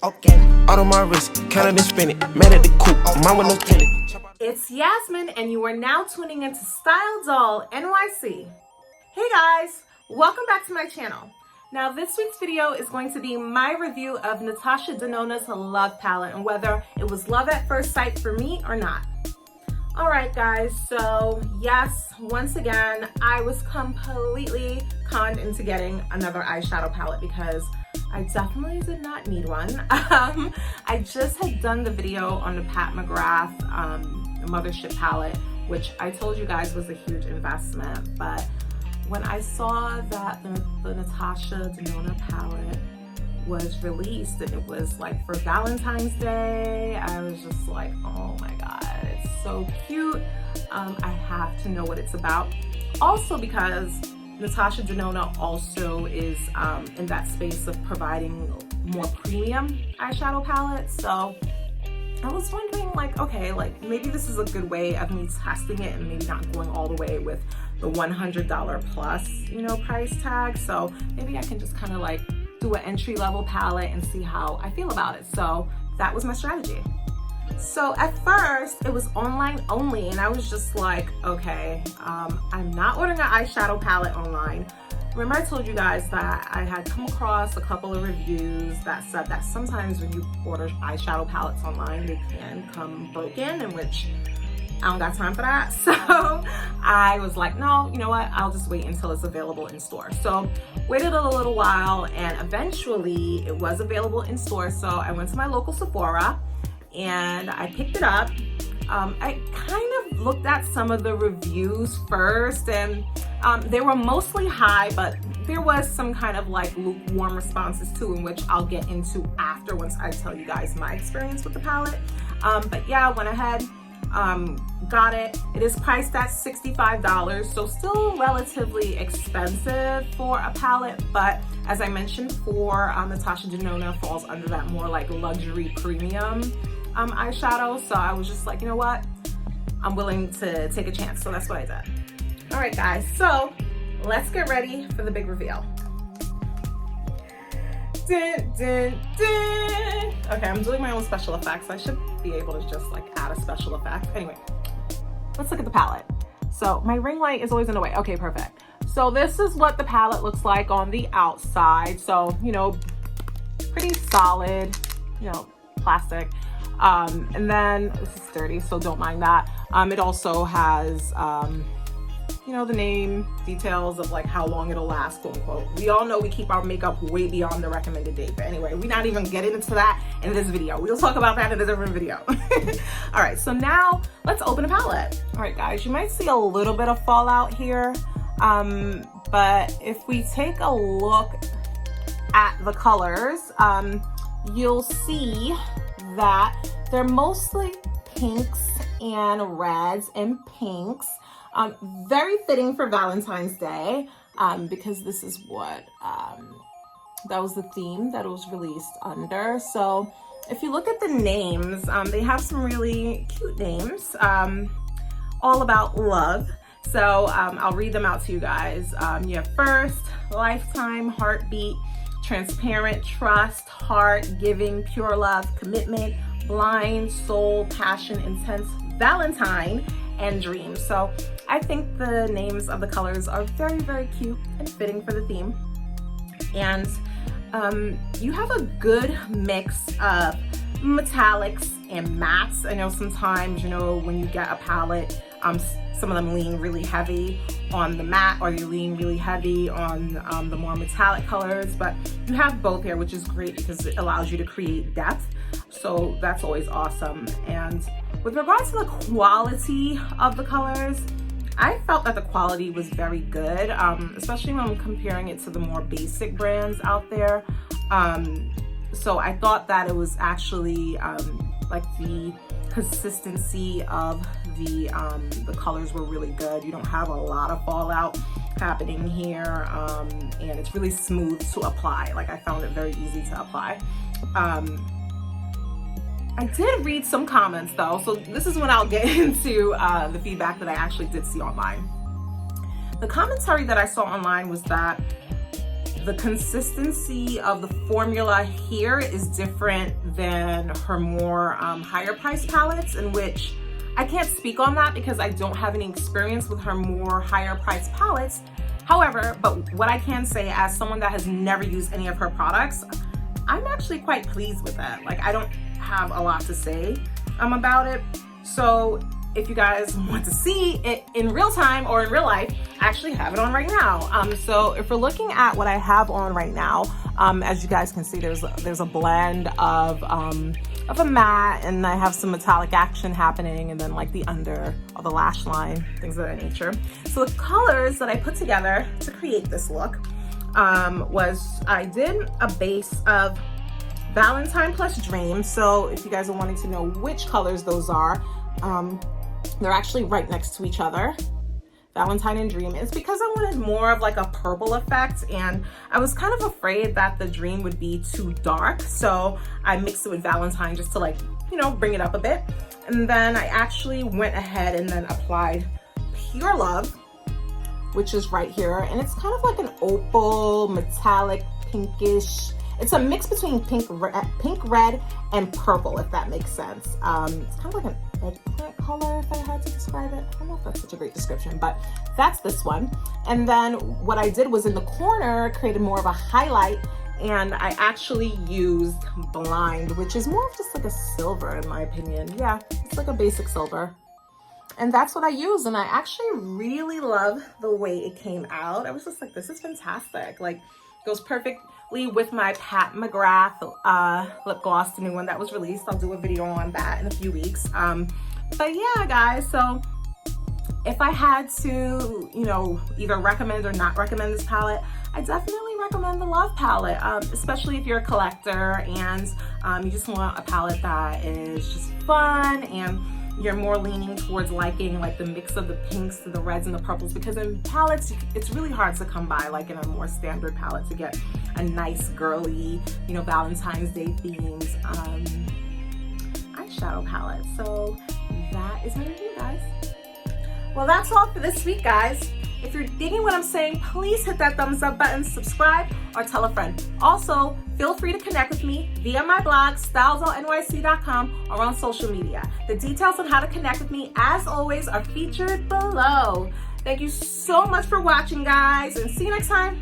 Okay, out of my wrist, counted and spin it. Mad at the coupe, mine with no tenant. It's Yasmin, and you are now tuning into Style Doll NYC. Hey guys, welcome back to my channel. Now this week's video is going to be my review of Natasha Denona's Love Palette and whether it was love at first sight for me or not. Alright guys, so yes, once again, I was completely conned into getting another eyeshadow palette because I definitely did not need one. I just had done the video on the Pat McGrath Mothership palette, which I told you guys was a huge investment, but when I saw that the Natasha Denona palette was released and it was like for Valentine's Day, I was just like, oh my god, it's so cute. I have to know what it's about. Also because Natasha Denona also is in that space of providing more premium eyeshadow palettes. So I was wondering like, okay, like maybe this is a good way of me testing it and maybe not going all the way with the $100 plus, you know, price tag. So maybe I can just kind of like do an entry-level palette and see how I feel about it. So that was my strategy. So at first it was online only and I was just like, okay, I'm not ordering an eyeshadow palette online. Remember I told you guys that I had come across a couple of reviews that said that sometimes when you order eyeshadow palettes online, they can come broken, in which I don't got time for that. So I was like, no, you know what? I'll just wait until it's available in store. So waited a little while and eventually it was available in store. So I went to my local Sephora and I picked it up. I kind of looked at some of the reviews first and they were mostly high, but there was some kind of like lukewarm responses too, in which I'll get into after once I tell you guys my experience with the palette. But yeah, I went ahead, got it. It is priced at $65, so still relatively expensive for a palette, but as I mentioned before, Natasha Denona falls under that more like luxury premium eyeshadow. So I was just like, you know what? I'm willing to take a chance. So that's what I did. All right, guys. So let's get ready for the big reveal. Dun, dun, dun. Okay, I'm doing my own special effects. I should be able to just like add a special effect. Anyway, let's look at the palette. So my ring light is always in the way. Okay, perfect. So this is what the palette looks like on the outside. So, you know, pretty solid, you know, plastic. And then this is sturdy, so don't mind that. It also has, you know, the name, details of like how long it'll last, quote unquote. We all know we keep our makeup way beyond the recommended date. But anyway, we're not even getting into that in this video. We'll talk about that in a different video. All right, so now let's open a palette. All right, guys, you might see a little bit of fallout here. But if we take a look at the colors, you'll see that they're mostly pinks and reds and pinks. Very fitting for Valentine's Day because this is what that was the theme that it was released under. So if you look at the names, they have some really cute names, all about love. So I'll read them out to you guys. You have First, Lifetime, Heartbeat, Transparent, Trust, Heart, Giving, Pure Love, Commitment, Blind, Soul, Passion, Intense, Valentine, and Dream. So I think the names of the colors are very, very cute and fitting for the theme. And you have a good mix of metallics and mattes. I know sometimes, you know, when you get a palette, some of them lean really heavy on the matte or they lean really heavy on the more metallic colors, but you have both here, which is great because it allows you to create depth. So that's always awesome. And with regards to the quality of the colors, I felt that the quality was very good, especially when I'm comparing it to the more basic brands out there. So I thought that it was actually like the consistency of the colors were really good. You don't have a lot of fallout happening here, and it's really smooth to apply. Like I found it very easy to apply. I did read some comments though, so this is when I'll get into the feedback that I actually did see online. The commentary that I saw online was that the consistency of the formula here is different than her more higher price palettes, in which I can't speak on that because I don't have any experience with her more higher price palettes. However, but what I can say as someone that has never used any of her products, I'm actually quite pleased with it. Like, I don't have a lot to say about it. So if you guys want to see it in real time or in real life, I actually have it on right now. So if we're looking at what I have on right now, as you guys can see, there's a blend of a matte, and I have some metallic action happening, and then like the under or the lash line, things of that nature. So the colors that I put together to create this look was I did a base of Valentine plus Dream. So if you guys are wanting to know which colors those are, they're actually right next to each other, Valentine and Dream. It's because I wanted more of like a purple effect, and I was kind of afraid that the Dream would be too dark, so I mixed it with Valentine just to, like, you know, bring it up a bit. And then I actually went ahead and then applied Pure Love, which is right here, and it's kind of like an opal, metallic, pinkish. It's a mix between pink, red, and purple, if that makes sense. It's kind of like an eggplant color, if I had to describe it. I don't know if that's such a great description, but that's this one. And then what I did was in the corner, created more of a highlight, and I actually used Blind, which is more of just like a silver, in my opinion. Yeah, it's like a basic silver. And that's what I used, and I actually really love the way it came out. I was just like, this is fantastic. Like, it goes perfectly with my Pat McGrath lip gloss, the new one that was released. I'll do a video on that in a few weeks. But yeah, guys, so if I had to, you know, either recommend or not recommend this palette, I definitely recommend the Love palette, especially if you're a collector and you just want a palette that is just fun, and you're more leaning towards liking like the mix of the pinks to the reds and the purples, because in palettes, it's really hard to come by, like in a more standard palette, to get a nice girly, you know, Valentine's Day themed eyeshadow palette. So that is my review, guys. Well, that's all for this week, guys. If you're digging what I'm saying, please hit that thumbs up button, subscribe, or tell a friend. Also, feel free to connect with me via my blog, stylesallnyc.com, or on social media. The details on how to connect with me, as always, are featured below. Thank you so much for watching, guys, and see you next time.